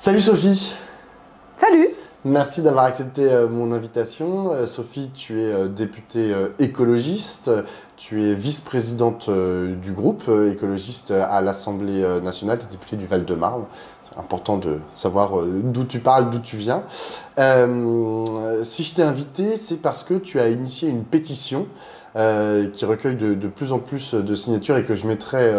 Salut Sophie. Salut! Merci d'avoir accepté mon invitation. Sophie, tu es députée écologiste, tu es vice-présidente du groupe écologiste à l'Assemblée nationale, tu es députée du Val-de-Marne. C'est important de savoir d'où tu parles, d'où tu viens. Si je t'ai invité, c'est parce que tu as initié une pétition qui recueille de plus en plus de signatures et que je mettrai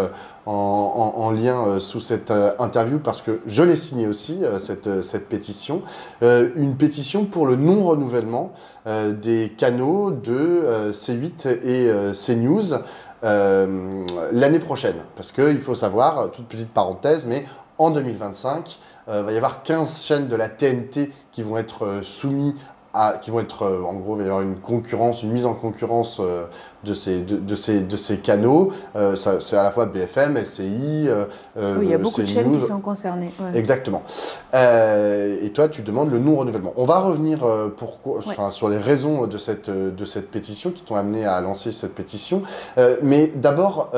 en lien sous cette interview parce que je l'ai signée aussi, cette pétition. Une pétition pour le non-renouvellement des canaux de C8 et CNews l'année prochaine. Parce qu'il faut savoir, toute petite parenthèse, mais en 2025, il va y avoir 15 chaînes de la TNT qui vont être soumises en gros, il va y avoir une concurrence, une mise en concurrence de ces canaux. C'est à la fois BFM, LCI, Oui, il y a beaucoup de chaînes qui CNews. sont concernées. Ouais. Exactement. Et toi, tu demandes le non-renouvellement. On va revenir sur les raisons de cette pétition qui t'ont amené à lancer cette pétition. Mais d'abord,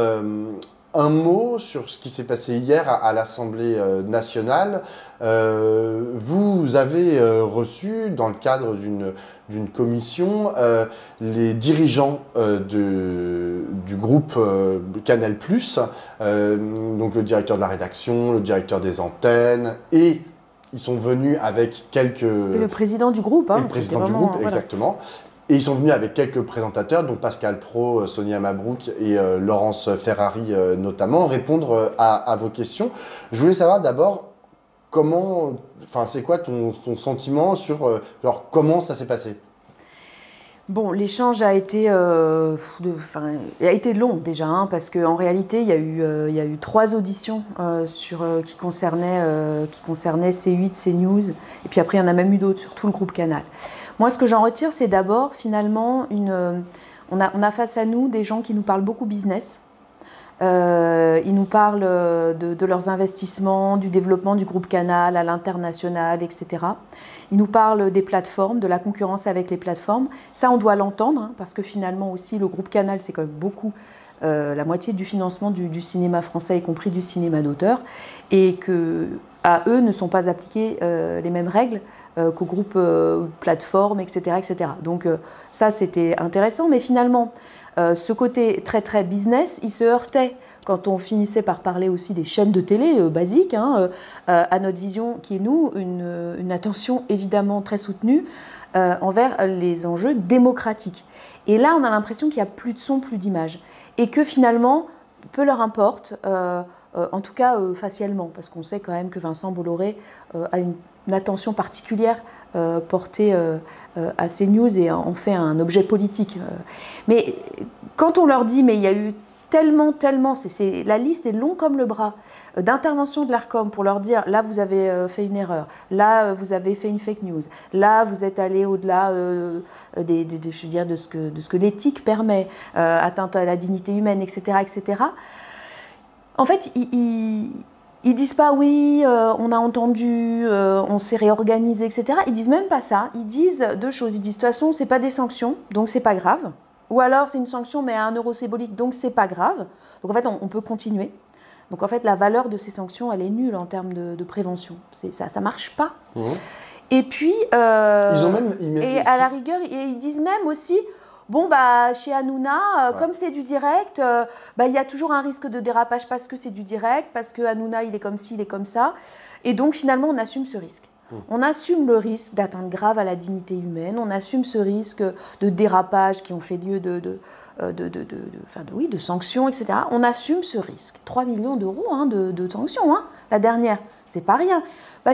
un mot sur ce qui s'est passé hier à l'Assemblée nationale. Vous avez reçu, dans le cadre d'une commission, les dirigeants du groupe Canal+, donc le directeur de la rédaction, le directeur des antennes, et ils sont venus avec quelques... Et le président du groupe. Et le président du groupe, exactement. Et ils sont venus avec quelques présentateurs, dont Pascal Praud, Sonia Mabrouk et Laurence Ferrari notamment, répondre à vos questions. Je voulais savoir d'abord c'est quoi ton sentiment sur comment ça s'est passé? Bon, l'échange a été long déjà, hein, parce qu'en réalité, il y a eu 3 auditions qui concernaient C8, CNews, et puis après, il y en a même eu d'autres sur tout le groupe Canal. Moi, ce que j'en retire, c'est d'abord, finalement, on a face à nous des gens qui nous parlent beaucoup business. Ils nous parlent de leurs investissements, du développement du groupe Canal à l'international, etc. Ils nous parlent des plateformes, de la concurrence avec les plateformes. Ça, on doit l'entendre, hein, parce que finalement aussi, le groupe Canal, c'est quand même beaucoup, la moitié du financement du cinéma français, y compris du cinéma d'auteur, et qu'à eux ne sont pas appliquées les mêmes règles qu'au groupe plateforme, etc., etc. Donc ça, c'était intéressant, mais finalement, ce côté très très business, il se heurtait quand on finissait par parler aussi des chaînes de télé basiques, hein, à notre vision qui est, nous, une attention évidemment très soutenue envers les enjeux démocratiques. Et là, on a l'impression qu'il n'y a plus de son, plus d'image. Et que finalement, peu leur importe, en tout cas facialement, parce qu'on sait quand même que Vincent Bolloré a une attention particulière portée à CNews et en fait un objet politique. Mais quand on leur dit, mais il y a eu tellement, la liste est longue comme le bras, d'interventions de l'Arcom pour leur dire, là vous avez fait une erreur, là vous avez fait une fake news, là vous êtes allé au-delà de ce que l'éthique permet, atteinte à la dignité humaine, etc., etc. En fait, ils disent pas oui, on a entendu, on s'est réorganisé, etc. Ils disent même pas ça. Ils disent 2 choses. Ils disent de toute façon, c'est pas des sanctions, donc c'est pas grave. Ou alors c'est une sanction mais à 1 euro symbolique, donc c'est pas grave. Donc en fait, on peut continuer. Donc en fait, la valeur de ces sanctions, elle est nulle en termes de prévention. Ça marche pas. Mmh. Et puis, et à la rigueur, ils disent même aussi. Bon, bah, chez Hanouna, comme c'est du direct, il y a toujours un risque de dérapage parce que c'est du direct, parce que Hanouna, il est comme ci, il est comme ça. Et donc, finalement, on assume ce risque. On assume le risque d'atteinte grave à la dignité humaine, on assume ce risque de dérapage qui ont fait lieu de sanctions, etc. On assume ce risque. 3 millions d'euros de sanctions, hein, la dernière, c'est pas rien.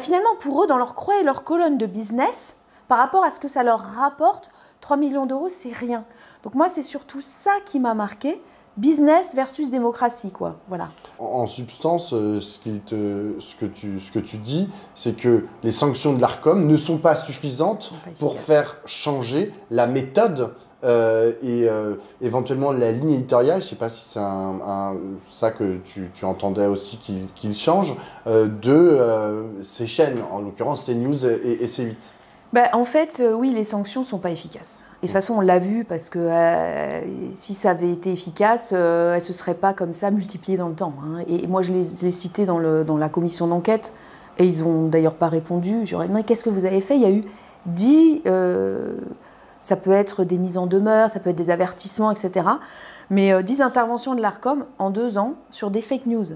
Finalement, pour eux, dans leur croix et leur colonne de business, par rapport à ce que ça leur rapporte, 3 millions d'euros, c'est rien. Donc moi, c'est surtout ça qui m'a marqué, business versus démocratie, quoi. Voilà. En substance, ce que tu dis, c'est que les sanctions de l'Arcom ne sont pas suffisantes pour faire changer la méthode et éventuellement la ligne éditoriale. Je ne sais pas si c'est ça que tu entendais aussi qu'il change, de ces chaînes, en l'occurrence CNews et C8. En fait, oui, les sanctions ne sont pas efficaces. Et de toute façon, on l'a vu parce que si ça avait été efficace, elles ne se seraient pas comme ça multipliées dans le temps. Hein. Et moi, je l'ai cité dans la commission d'enquête. Et ils n'ont d'ailleurs pas répondu. J'aurais demandé qu'est-ce que vous avez fait. Il y a eu 10, ça peut être des mises en demeure, ça peut être des avertissements, etc. Mais 10 interventions de l'Arcom en 2 ans sur des fake news.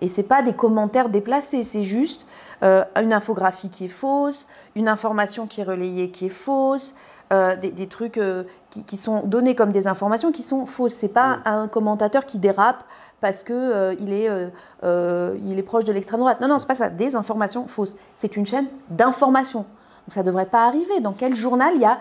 Et ce n'est pas des commentaires déplacés, c'est juste une infographie qui est fausse, une information qui est relayée qui est fausse, des trucs qui sont donnés comme des informations qui sont fausses. Ce n'est pas un commentateur qui dérape parce qu'il est proche de l'extrême droite. Non, non, ce n'est pas ça, des informations fausses. C'est une chaîne d'information. Donc ça ne devrait pas arriver. Dans quel journal il y a,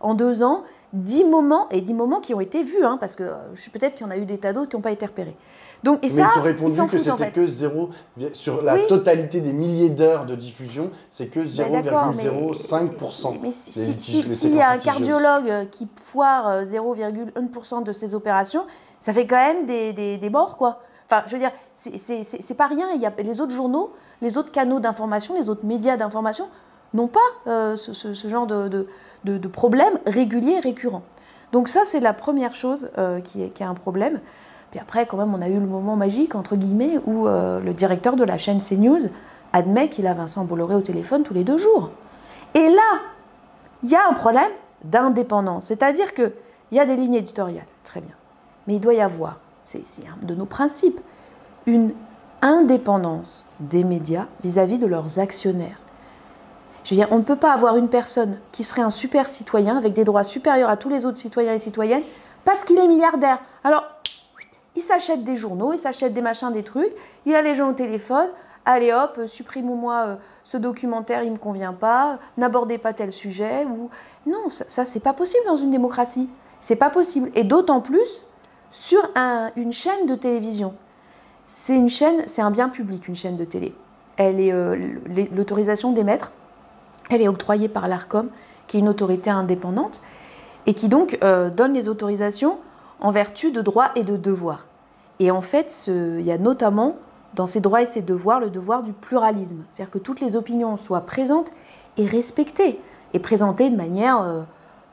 en 2 ans, 10 moments, et 10 moments qui ont été vus, hein, parce que peut-être qu'il y en a eu des tas d'autres qui n'ont pas été repérés. Donc, et mais ça, tu as répondu que c'était en fait. que 0, sur la totalité des milliers d'heures de diffusion, c'est que 0,05%. Mais s'il y a un cardiologue qui foire 0,1% de ses opérations, ça fait quand même des morts, quoi. Enfin, je veux dire, c'est pas rien. Il y a les autres journaux, les autres canaux d'information, les autres médias d'information n'ont pas ce genre de problème régulier et récurrent. Donc ça, c'est la première chose qui est un problème. Puis après, quand même, on a eu le moment magique, entre guillemets, où le directeur de la chaîne CNews admet qu'il a Vincent Bolloré au téléphone tous les 2 jours. Et là, il y a un problème d'indépendance. C'est-à-dire qu'il y a des lignes éditoriales, très bien. Mais il doit y avoir, c'est un de nos principes, une indépendance des médias vis-à-vis de leurs actionnaires. Je veux dire, on ne peut pas avoir une personne qui serait un super citoyen avec des droits supérieurs à tous les autres citoyens et citoyennes parce qu'il est milliardaire. Alors, il s'achète des journaux, il s'achète des machins, des trucs, il a les gens au téléphone, allez hop, supprime-moi ce documentaire, il ne me convient pas, n'abordez pas tel sujet. Ou... Non, ça c'est pas possible dans une démocratie. C'est pas possible. Et d'autant plus sur une chaîne de télévision. C'est un bien public, une chaîne de télé. L'autorisation d'émettre, elle est octroyée par l'Arcom, qui est une autorité indépendante, et qui donc donne les autorisations en vertu de droits et de devoirs. Et en fait, il y a notamment, dans ces droits et ces devoirs, le devoir du pluralisme. C'est-à-dire que toutes les opinions soient présentes et respectées, et présentées de manière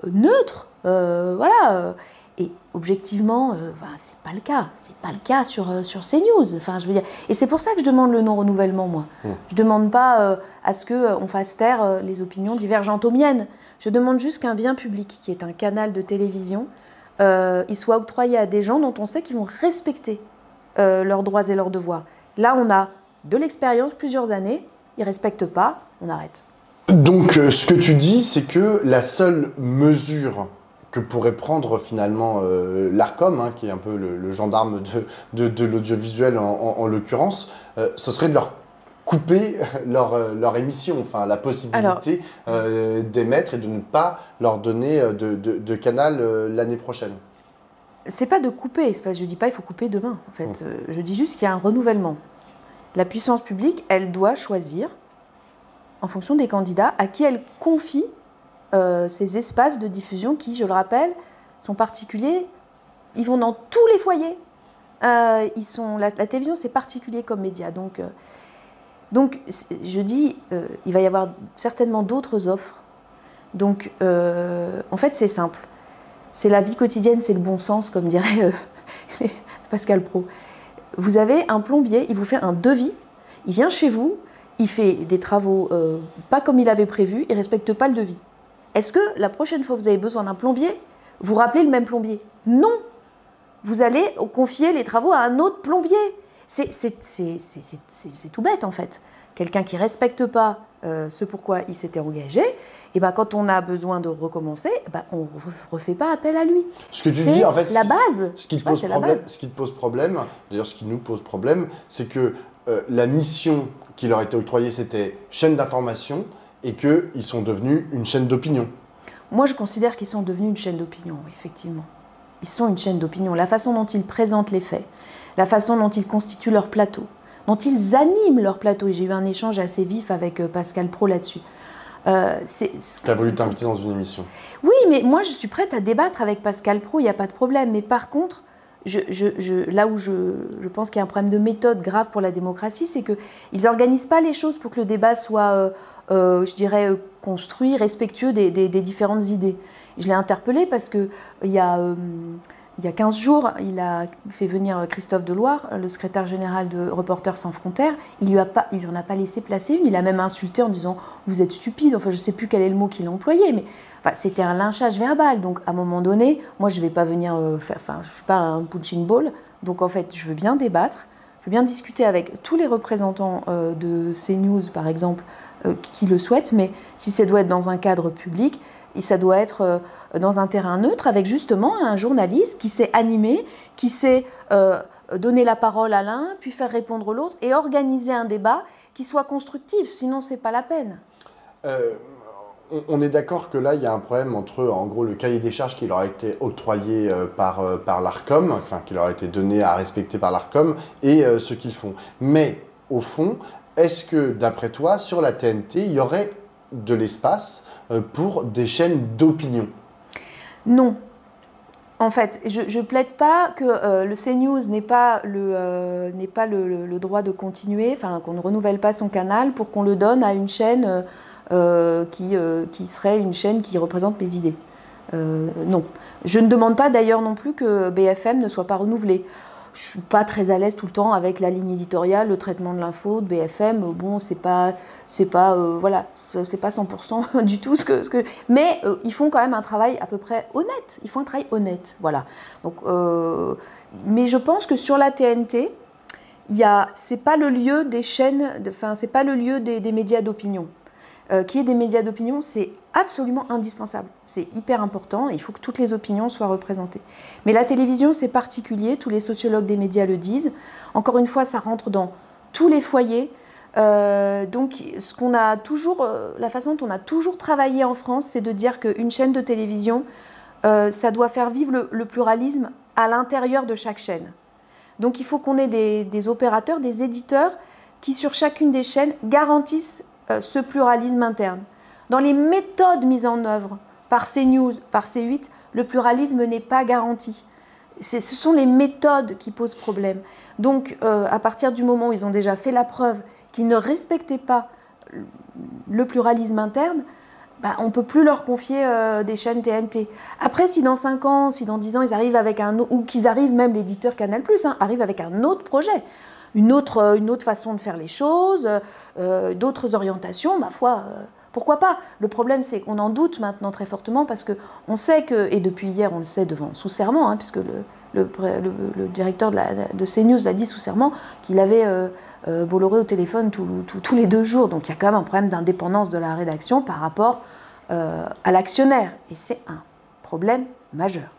neutre. Voilà. Et objectivement, c'est pas le cas. C'est pas le cas sur CNews. Enfin, je veux dire. Et c'est pour ça que je demande le non-renouvellement, moi. Je demande pas à ce qu'on fasse taire les opinions divergentes aux miennes. Je demande juste qu'un bien public, qui est un canal de télévision, il soit octroyé à des gens dont on sait qu'ils vont respecter leurs droits et leurs devoirs. Là, on a de l'expérience, plusieurs années, ils ne respectent pas, on arrête. Donc, ce que tu dis, c'est que la seule mesure que pourrait prendre finalement l'Arcom, hein, qui est un peu le gendarme de l'audiovisuel en l'occurrence, ce serait de leur couper leur émission, enfin la possibilité d'émettre et de ne pas leur donner de canal l'année prochaine. C'est pas de couper, je dis pas il faut couper demain en fait. Je dis juste qu'il y a un renouvellement. La puissance publique, elle doit choisir en fonction des candidats à qui elle confie ces espaces de diffusion qui, je le rappelle, sont particuliers. Ils vont dans tous les foyers. La télévision, c'est particulier comme média. Donc, je dis, il va y avoir certainement d'autres offres. Donc, en fait, c'est simple. C'est la vie quotidienne, c'est le bon sens, comme dirait Pascal Praud. Vous avez un plombier, il vous fait un devis, il vient chez vous, il fait des travaux pas comme il avait prévu, il ne respecte pas le devis. Est-ce que la prochaine fois que vous avez besoin d'un plombier, vous rappelez le même plombier? Non. Vous allez confier les travaux à un autre plombier. C'est tout bête en fait. Quelqu'un qui ne respecte pas ce pourquoi il s'était engagé, et ben, quand on a besoin de recommencer, on ne refait pas appel à lui. Ce que tu dis, en fait, la base. Ce qui te pose problème, d'ailleurs ce qui nous pose problème, c'est que la mission qui leur était octroyée, c'était chaîne d'information, et qu'ils sont devenus une chaîne d'opinion. Moi, je considère qu'ils sont devenus une chaîne d'opinion, oui, effectivement. Ils sont une chaîne d'opinion. La façon dont ils présentent les faits, la façon dont ils constituent leur plateau, dont ils animent leur plateau. Et j'ai eu un échange assez vif avec Pascal Praud là-dessus. Tu as voulu t'inviter dans une émission. Oui, mais moi, je suis prête à débattre avec Pascal Praud, il n'y a pas de problème. Mais par contre, là où je pense qu'il y a un problème de méthode grave pour la démocratie, c'est qu'ils n'organisent pas les choses pour que le débat soit, je dirais, construit, respectueux des différentes idées. Je l'ai interpellé parce qu'il y a il y a 15 jours, il a fait venir Christophe Deloire, le secrétaire général de Reporters sans frontières. Il lui en a pas laissé placer une. Il a même insulté en disant « vous êtes stupide ». Enfin, je ne sais plus quel est le mot qu'il a employé, mais enfin, c'était un lynchage verbal. Donc, à un moment donné, moi, je ne vais pas venir faire... Enfin, je ne suis pas un punching ball. Donc, en fait, je veux bien débattre. Je veux bien discuter avec tous les représentants de CNews, par exemple, qui le souhaitent. Mais si ça doit être dans un cadre public, et ça doit être dans un terrain neutre avec justement un journaliste qui sait animer, qui sait donner la parole à l'un, puis faire répondre l'autre et organiser un débat qui soit constructif. Sinon, ce n'est pas la peine. On est d'accord que là, il y a un problème entre, en gros, le cahier des charges qui leur a été octroyé par l'Arcom, enfin, qui leur a été donné à respecter par l'Arcom, et ce qu'ils font. Mais, au fond, est-ce que, d'après toi, sur la TNT, il y aurait de l'espace pour des chaînes d'opinion? Non. En fait, je ne plaide pas que le CNews n'ait pas le droit de continuer, enfin qu'on ne renouvelle pas son canal pour qu'on le donne à une chaîne qui serait une chaîne qui représente mes idées. Non. Je ne demande pas d'ailleurs non plus que BFM ne soit pas renouvelé. Je ne suis pas très à l'aise tout le temps avec la ligne éditoriale, le traitement de l'info de BFM. Bon, c'est pas 100% du tout mais ils font quand même un travail à peu près honnête. Ils font un travail honnête, voilà. Donc, mais je pense que sur la TNT, c'est pas le lieu des chaînes, c'est pas le lieu des médias d'opinion. Qu'il y ait des médias d'opinion, c'est absolument indispensable. C'est hyper important, il faut que toutes les opinions soient représentées. Mais la télévision, c'est particulier, tous les sociologues des médias le disent. Encore une fois, ça rentre dans tous les foyers. Donc, la façon dont on a toujours travaillé en France, c'est de dire qu'une chaîne de télévision, ça doit faire vivre le pluralisme à l'intérieur de chaque chaîne. Donc, il faut qu'on ait des opérateurs, des éditeurs qui, sur chacune des chaînes, garantissent ce pluralisme interne. Dans les méthodes mises en œuvre par CNews, par C8, le pluralisme n'est pas garanti. Ce sont les méthodes qui posent problème. Donc, à partir du moment où ils ont déjà fait la preuve qu'ils ne respectaient pas le pluralisme interne, on ne peut plus leur confier des chaînes TNT. Après, si dans 5 ans, si dans 10 ans, ils arrivent avec ou qu'ils arrivent, même l'éditeur Canal+, arrive avec un autre projet, une autre façon de faire les choses, d'autres orientations, ma foi, pourquoi pas? Le problème, c'est qu'on en doute maintenant très fortement parce qu'on sait que, et depuis hier, on le sait sous serment, puisque le directeur de CNews l'a dit sous serment, qu'il avait Bolloré au téléphone tous les 2 jours. Donc il y a quand même un problème d'indépendance de la rédaction par rapport à l'actionnaire. Et c'est un problème majeur.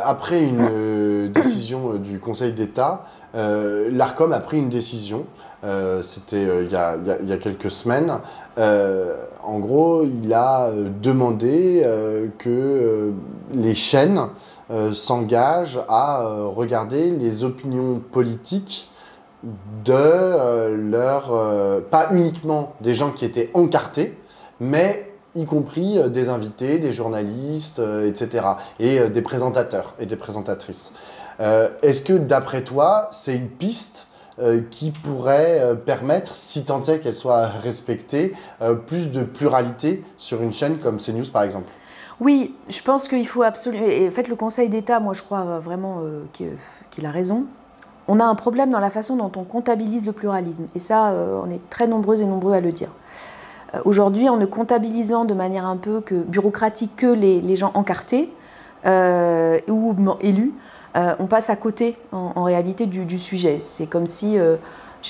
Après une décision du Conseil d'État, l'Arcom a pris une décision, c'était il y a quelques semaines. En gros, il a demandé que les chaînes s'engagent à regarder les opinions politiques de pas uniquement des gens qui étaient encartés, mais y compris des invités, des journalistes, etc. et des présentateurs et des présentatrices. Est-ce que d'après toi, c'est une piste qui pourrait permettre, si tant est qu'elle soit respectée, plus de pluralité sur une chaîne comme CNews par exemple? Oui, je pense qu'il faut absolument... En fait, le Conseil d'État, moi je crois vraiment qu'il a raison. On a un problème dans la façon dont on comptabilise le pluralisme. Et ça, on est très nombreuses et nombreux à le dire. Aujourd'hui, en ne comptabilisant de manière un peu bureaucratique que les gens encartés ou élus, on passe à côté en réalité du sujet. C'est comme si, je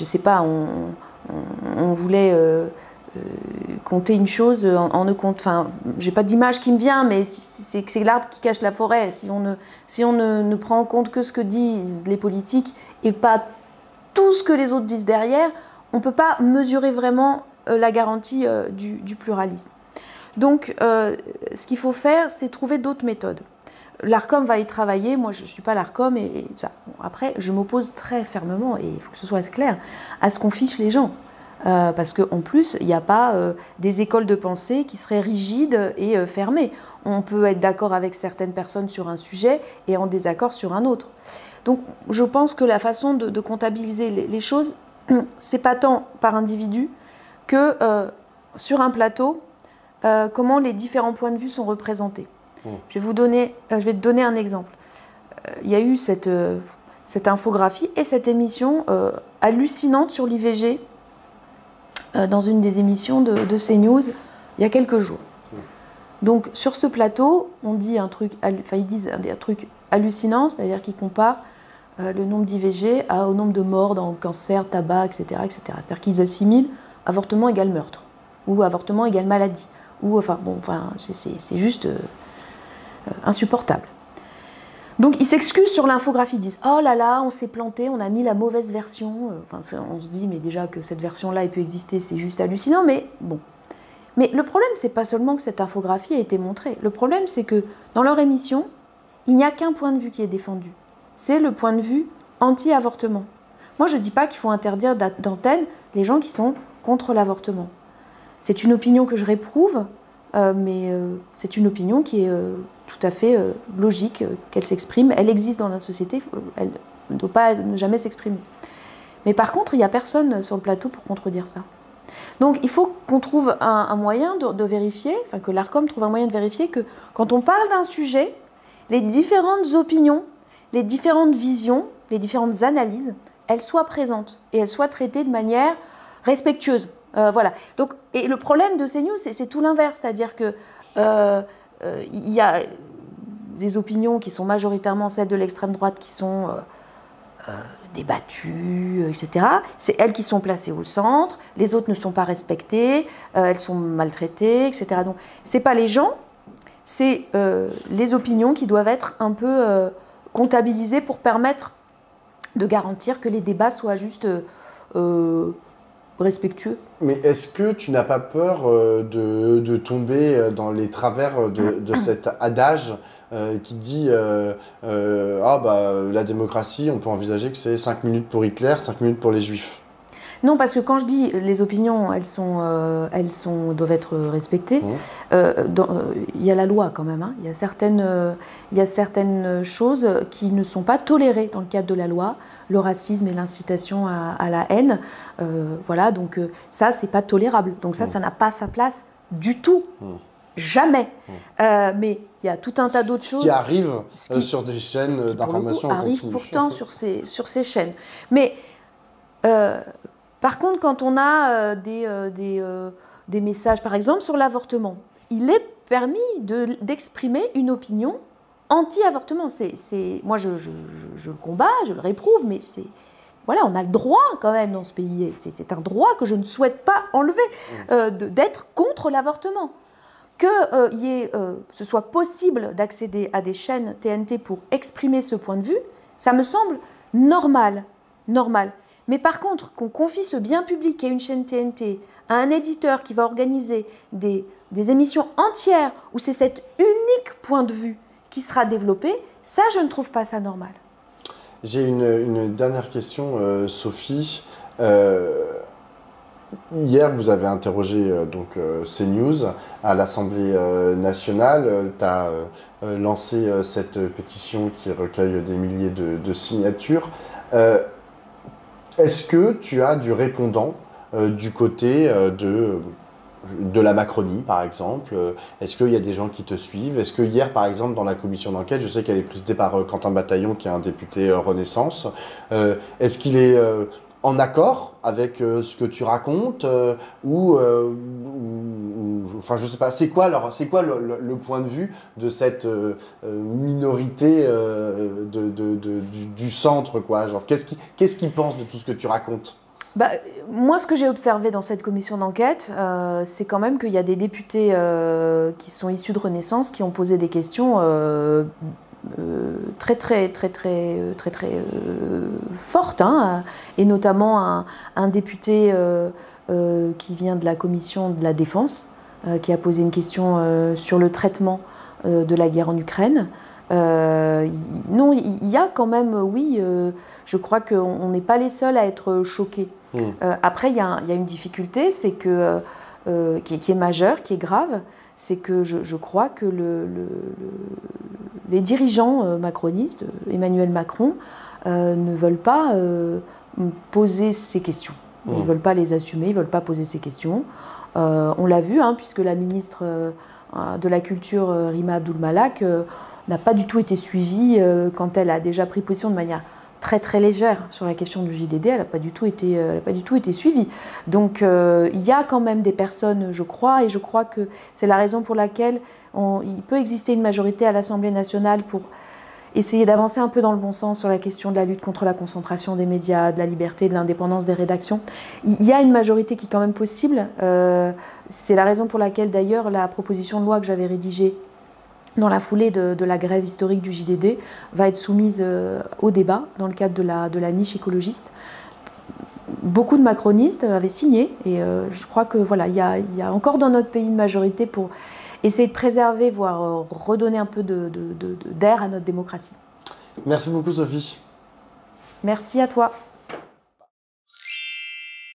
ne sais pas, on voulait compter une chose en ne compte. Enfin, j'ai pas d'image qui me vient, mais c'est l'arbre qui cache la forêt. Si on ne prend en compte que ce que disent les politiques et pas tout ce que les autres disent derrière, on ne peut pas mesurer vraiment la garantie du pluralisme. Donc, ce qu'il faut faire, c'est trouver d'autres méthodes. L'Arcom va y travailler, moi je ne suis pas l'Arcom, et ça. Bon, après, je m'oppose très fermement, et il faut que ce soit clair, à ce qu'on fiche les gens. Parce qu'en plus, il n'y a pas des écoles de pensée qui seraient rigides et fermées. On peut être d'accord avec certaines personnes sur un sujet et en désaccord sur un autre. Donc, je pense que la façon de comptabiliser les choses, c'est pas tant par individu que sur un plateau, comment les différents points de vue sont représentés. Je vais te donner un exemple. il y a eu cette infographie et cette émission hallucinante sur l'IVG dans une des émissions de CNews il y a quelques jours. Donc sur ce plateau, on dit un truc, ils disent un truc hallucinant, c'est-à-dire qu'ils comparent le nombre d'IVG au nombre de morts dans cancer, tabac, etc. etc. C'est-à-dire qu'ils assimilent avortement égale meurtre, ou avortement égale maladie, ou c'est juste insupportable. Donc ils s'excusent sur l'infographie, ils disent « Oh là là, on s'est planté, on a mis la mauvaise version. » On se dit « Mais déjà que cette version-là ait pu exister, c'est juste hallucinant. » Mais bon. Mais le problème, c'est pas seulement que cette infographie a été montrée. Le problème, c'est que dans leur émission, il n'y a qu'un point de vue qui est défendu. C'est le point de vue anti-avortement. Moi, je ne dis pas qu'il faut interdire d'antenne les gens qui sont contre l'avortement. C'est une opinion que je réprouve, mais c'est une opinion qui est tout à fait logique, qu'elle s'exprime. Elle existe dans notre société, elle ne doit pas ne jamais s'exprimer. Mais par contre, il n'y a personne sur le plateau pour contredire ça. Donc il faut qu'on trouve un moyen de vérifier, enfin que l'ARCOM trouve un moyen de vérifier que quand on parle d'un sujet, les différentes opinions, les différentes visions, les différentes analyses, elles soient présentes et elles soient traitées de manière respectueuse. Voilà. Donc, et le problème de CNews, c'est tout l'inverse, c'est-à-dire que il y a des opinions qui sont majoritairement celles de l'extrême droite qui sont débattues, etc. C'est elles qui sont placées au centre, les autres ne sont pas respectées, elles sont maltraitées, etc. Donc, ce n'est pas les gens, c'est les opinions qui doivent être un peu comptabilisées pour permettre de garantir que les débats soient juste respectueux. Mais est-ce que tu n'as pas peur de tomber dans les travers de cet adage qui dit la démocratie, on peut envisager que c'est 5 minutes pour Hitler, 5 minutes pour les Juifs? Non, parce que quand je dis les opinions, elles doivent être respectées. Il y a la loi quand même. Hein. Il y a certaines choses qui ne sont pas tolérées dans le cadre de la loi. Le racisme et l'incitation à la haine. Voilà, donc ça, c'est pas tolérable. Donc ça n'a pas sa place du tout. Jamais. Mais il y a tout un tas d'autres choses. Ce qui arrive sur des chaînes d'information. Arrive pourtant sur ces chaînes. Mais par contre, quand on a des messages, par exemple, sur l'avortement, il est permis d'exprimer une opinion anti-avortement. Moi, je le combats, je le réprouve, mais voilà, on a le droit quand même dans ce pays. C'est un droit que je ne souhaite pas enlever, d'être contre l'avortement. Que ce soit possible d'accéder à des chaînes TNT pour exprimer ce point de vue, ça me semble normal. Mais par contre, qu'on confie ce bien public et une chaîne TNT à un éditeur qui va organiser des émissions entières où c'est cet unique point de vue qui sera développé, ça, je ne trouve pas ça normal. J'ai une dernière question, Sophie. Hier, vous avez interrogé CNews à l'Assemblée nationale. Tu as lancé cette pétition qui recueille des milliers de signatures. Est-ce que tu as du répondant du côté de la Macronie, par exemple? Est-ce qu'il y a des gens qui te suivent? Est-ce que hier, par exemple, dans la commission d'enquête, je sais qu'elle est présidée par Quentin Bataillon, qui est un député Renaissance, est-ce qu'il est en accord avec ce que tu racontes enfin, je sais pas, c'est quoi le point de vue de cette minorité du centre, quoi? Genre, qu'est-ce qu'ils pensent de tout ce que tu racontes? Moi, ce que j'ai observé dans cette commission d'enquête, c'est quand même qu'il y a des députés qui sont issus de Renaissance qui ont posé des questions très fortes, hein, et notamment un député qui vient de la commission de la Défense, qui a posé une question sur le traitement de la guerre en Ukraine. Non, il y a quand même, oui, je crois qu'on n'est pas les seuls à être choqués. Après, il y a une difficulté, c'est que, qui est majeure, qui est grave, c'est que je crois que les dirigeants macronistes, Emmanuel Macron, ne veulent pas poser ces questions. Ils ne veulent pas les assumer, ils ne veulent pas poser ces questions. On l'a vu, hein, puisque la ministre de la Culture, Rima Abdul-Malak, n'a pas du tout été suivie quand elle a déjà pris position de manière très très légère sur la question du JDD, elle n'a pas du tout été suivie. Donc il y a quand même des personnes, je crois, et je crois que c'est la raison pour laquelle il peut exister une majorité à l'Assemblée nationale pour essayer d'avancer un peu dans le bon sens sur la question de la lutte contre la concentration des médias, de la liberté, de l'indépendance des rédactions. Il y a une majorité qui est quand même possible. C'est la raison pour laquelle d'ailleurs la proposition de loi que j'avais rédigée dans la foulée de la grève historique du JDD va être soumise au débat dans le cadre de la niche écologiste. Beaucoup de macronistes avaient signé et je crois que voilà, il y a encore dans notre pays une majorité pour essayer de préserver, voire redonner un peu d'air à notre démocratie. Merci beaucoup Sophie. Merci à toi.